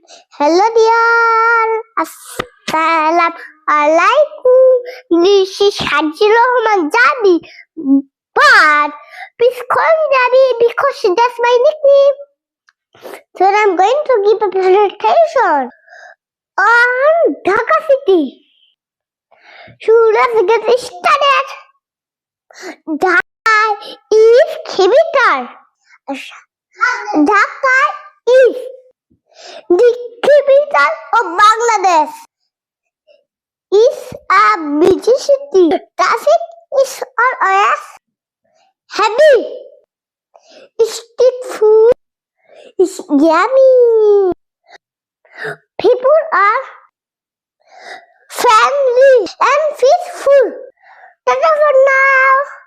Hello dear, Assalamualaikum. This is Hajir Rahman Jadi, but please call me Daddy because that's my nickname. So I'm going to give a presentation on Dhaka city. So let's get started. Dhaka is capital. Dhaka is the capital of Bangladesh. It's a busy city. Traffic is always heavy. Street food is yummy. People are friendly and peaceful. That's all for now.